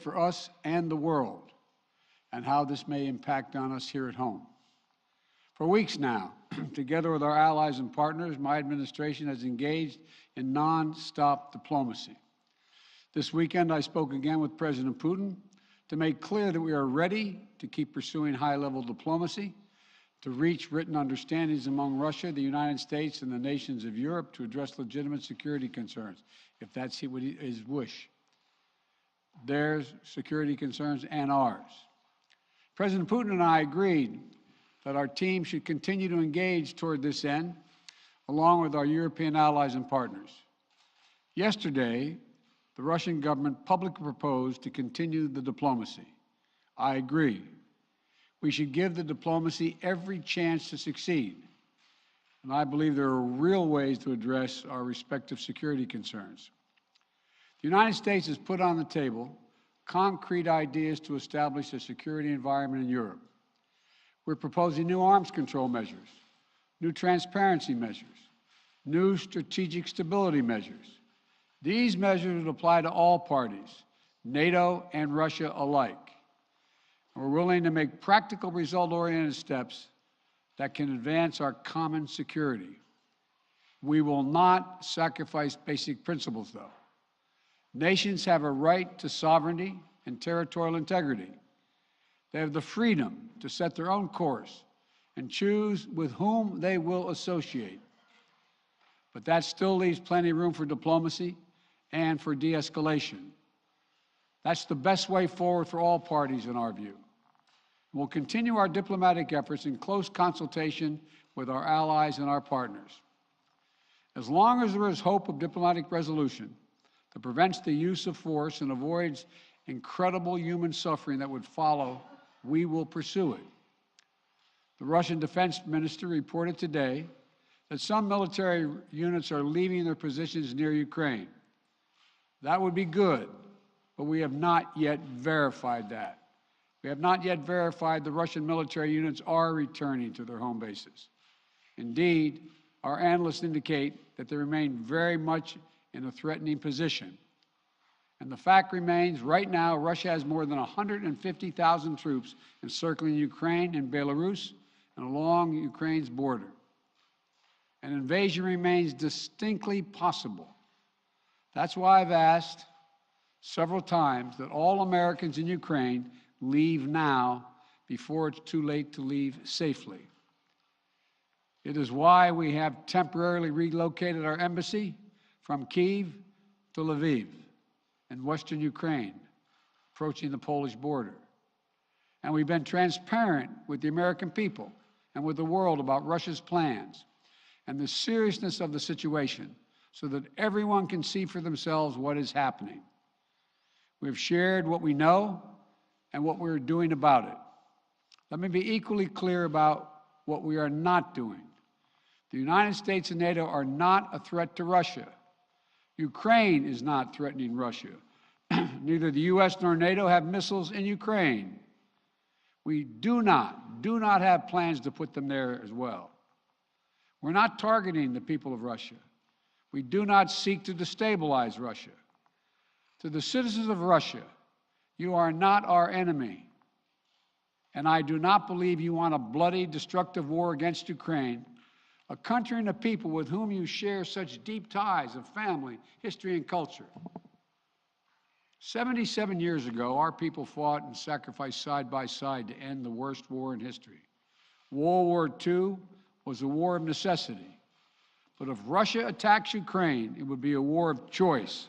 for us and the world, and how this may impact on us here at home. For weeks now, together with our allies and partners, my administration has engaged in non-stop diplomacy. This weekend, I spoke again with President Putin to make clear that we are ready to keep pursuing high-level diplomacy, to reach written understandings among Russia, the United States, and the nations of Europe to address legitimate security concerns, if that's his wish. Their security concerns and ours. President Putin and I agreed that our team should continue to engage toward this end, along with our European allies and partners. Yesterday, the Russian government publicly proposed to continue the diplomacy. I agree. We should give the diplomacy every chance to succeed. And I believe there are real ways to address our respective security concerns. The United States has put on the table concrete ideas to establish a security environment in Europe. We're proposing new arms control measures, new transparency measures, new strategic stability measures. These measures would apply to all parties, NATO and Russia alike. And we're willing to make practical, result-oriented steps that can advance our common security. We will not sacrifice basic principles, though. Nations have a right to sovereignty and territorial integrity. They have the freedom to set their own course and choose with whom they will associate. But that still leaves plenty of room for diplomacy and for de-escalation. That's the best way forward for all parties, in our view. We'll continue our diplomatic efforts in close consultation with our allies and our partners. As long as there is hope of diplomatic resolution that prevents the use of force and avoids incredible human suffering that would follow, we will pursue it. The Russian Defense Minister reported today that some military units are leaving their positions near Ukraine. That would be good, but we have not yet verified that. We have not yet verified the Russian military units are returning to their home bases. Indeed, our analysts indicate that they remain very much in a threatening position. And the fact remains, right now, Russia has more than 150,000 troops encircling Ukraine and Belarus and along Ukraine's border. An invasion remains distinctly possible. That's why I've asked several times that all Americans in Ukraine leave now before it's too late to leave safely. It is why we have temporarily relocated our embassy from Kyiv to Lviv in western Ukraine, approaching the Polish border. And we've been transparent with the American people and with the world about Russia's plans and the seriousness of the situation so that everyone can see for themselves what is happening. We've shared what we know and what we're doing about it. Let me be equally clear about what we are not doing. The United States and NATO are not a threat to Russia. Ukraine is not threatening Russia. Neither the U.S. nor NATO have missiles in Ukraine. We do not have plans to put them there as well. We're not targeting the people of Russia. We do not seek to destabilize Russia. To the citizens of Russia, you are not our enemy. And I do not believe you want a bloody, destructive war against Ukraine, a country and a people with whom you share such deep ties of family, history, and culture. 77 years ago, our people fought and sacrificed side by side to end the worst war in history. World War II was a war of necessity. But if Russia attacks Ukraine, it would be a war of choice,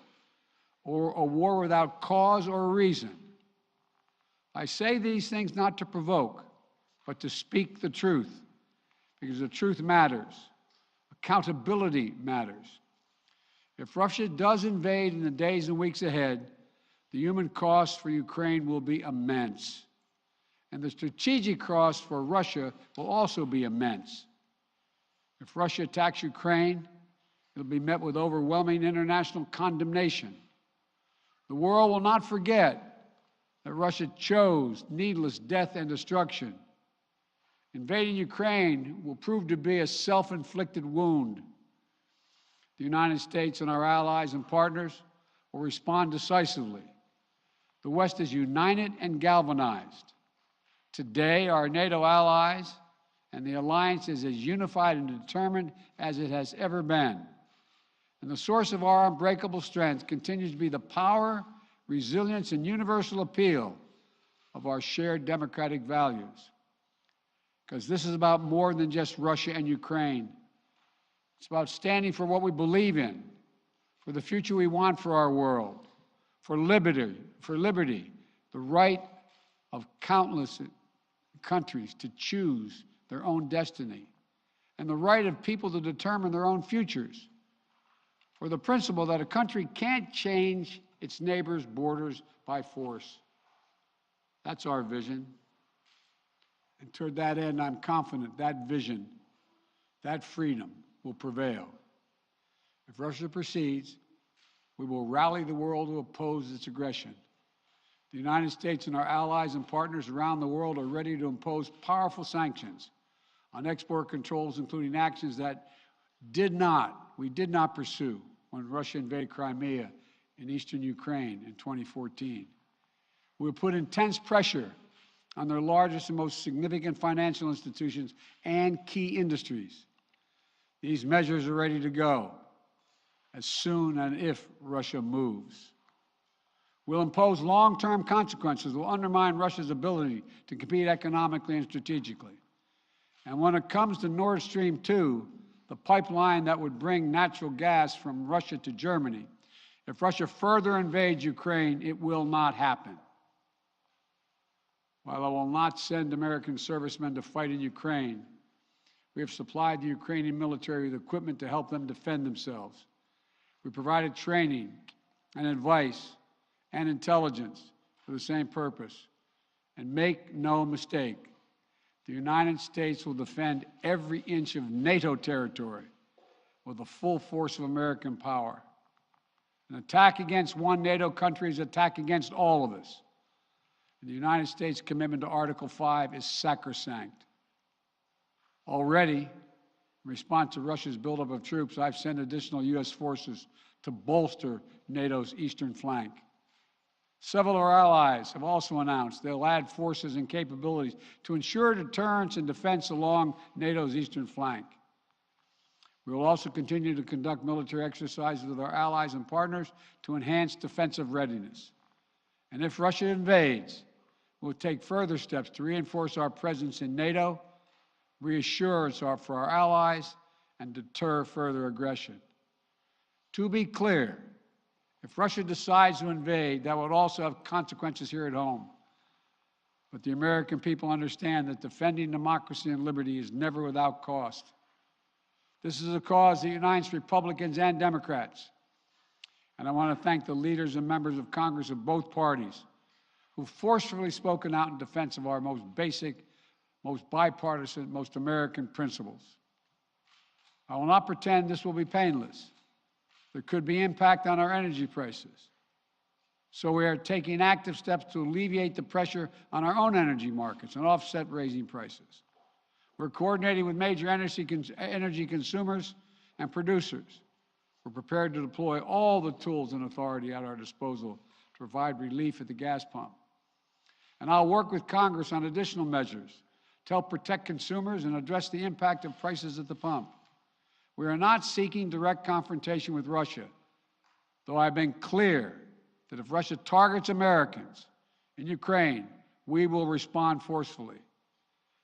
or a war without cause or reason. I say these things not to provoke, but to speak the truth, because the truth matters. Accountability matters. If Russia does invade in the days and weeks ahead, the human cost for Ukraine will be immense. And the strategic cost for Russia will also be immense. If Russia attacks Ukraine, it'll be met with overwhelming international condemnation. The world will not forget that Russia chose needless death and destruction. Invading Ukraine will prove to be a self-inflicted wound. The United States and our allies and partners will respond decisively. The West is united and galvanized. Today, our NATO allies and the alliance is as unified and determined as it has ever been. And the source of our unbreakable strength continues to be the power, resilience, and universal appeal of our shared democratic values. Because this is about more than just Russia and Ukraine. It's about standing for what we believe in, for the future we want for our world, for liberty, the right of countless countries to choose their own destiny, and the right of people to determine their own futures, for the principle that a country can't change its neighbors' borders by force. That's our vision. And toward that end, I'm confident that vision, that freedom, will prevail. If Russia proceeds, we will rally the world to oppose its aggression. The United States and our allies and partners around the world are ready to impose powerful sanctions on export controls, including actions that we did not pursue when Russia invaded Crimea in eastern Ukraine in 2014. We will put intense pressure on their largest and most significant financial institutions and key industries. These measures are ready to go as soon and if Russia moves. We'll impose long-term consequences that will undermine Russia's ability to compete economically and strategically. And when it comes to Nord Stream 2, the pipeline that would bring natural gas from Russia to Germany, if Russia further invades Ukraine, it will not happen. While I will not send American servicemen to fight in Ukraine, we have supplied the Ukrainian military with equipment to help them defend themselves. We provided training and advice and intelligence for the same purpose. And make no mistake, the United States will defend every inch of NATO territory with the full force of American power. An attack against one NATO country is an attack against all of us. And the United States' commitment to Article 5 is sacrosanct. Already, in response to Russia's buildup of troops, I've sent additional U.S. forces to bolster NATO's eastern flank. Several of our allies have also announced they'll add forces and capabilities to ensure deterrence and defense along NATO's eastern flank. We will also continue to conduct military exercises with our allies and partners to enhance defensive readiness. And if Russia invades, we'll take further steps to reinforce our presence in NATO, reassure us for our allies, and deter further aggression. To be clear, if Russia decides to invade, that would also have consequences here at home. But the American people understand that defending democracy and liberty is never without cost. This is a cause that unites Republicans and Democrats. And I want to thank the leaders and members of Congress of both parties who forcefully spoken out in defense of our most basic, most bipartisan, most American principles. I will not pretend this will be painless. There could be impact on our energy prices. So we are taking active steps to alleviate the pressure on our own energy markets and offset raising prices. We're coordinating with major energy consumers and producers. We're prepared to deploy all the tools and authority at our disposal to provide relief at the gas pump. And I'll work with Congress on additional measures to help protect consumers and address the impact of prices at the pump. We are not seeking direct confrontation with Russia, though I've been clear that if Russia targets Americans in Ukraine, we will respond forcefully.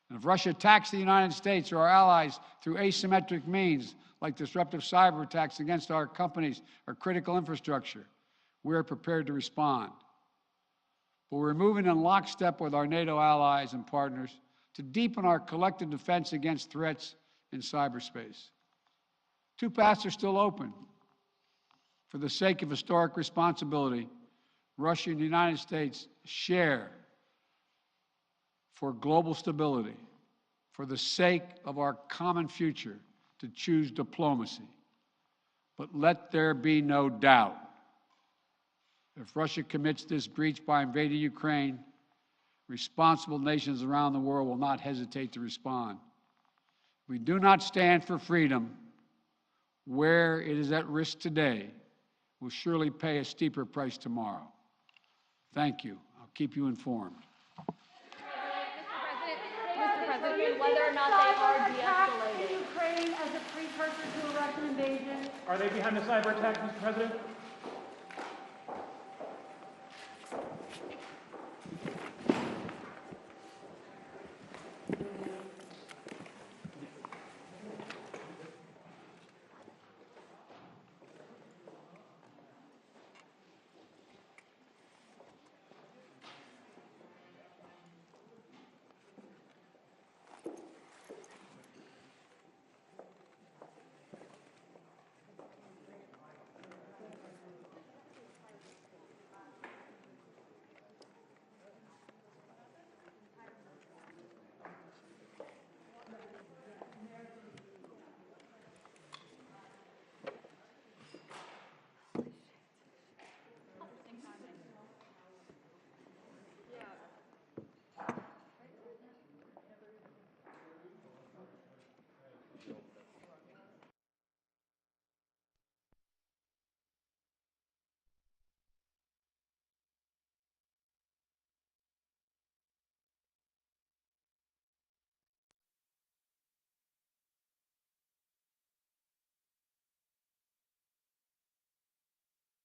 And if Russia attacks the United States or our allies through asymmetric means, like disruptive cyber attacks against our companies or critical infrastructure, we are prepared to respond. But we're moving in lockstep with our NATO allies and partners to deepen our collective defense against threats in cyberspace. Two paths are still open. For the sake of historic responsibility, Russia and the United States share for global stability, for the sake of our common future, to choose diplomacy. But let there be no doubt, if Russia commits this breach by invading Ukraine, responsible nations around the world will not hesitate to respond. We do not stand for freedom where it is at risk today, will surely pay a steeper price tomorrow. Thank you. I'll keep you informed. Mr. President, whether or not they are de-escalating. Ukraine as a precursor to a Russian invasion? Are they behind the cyber attack, Mr. President?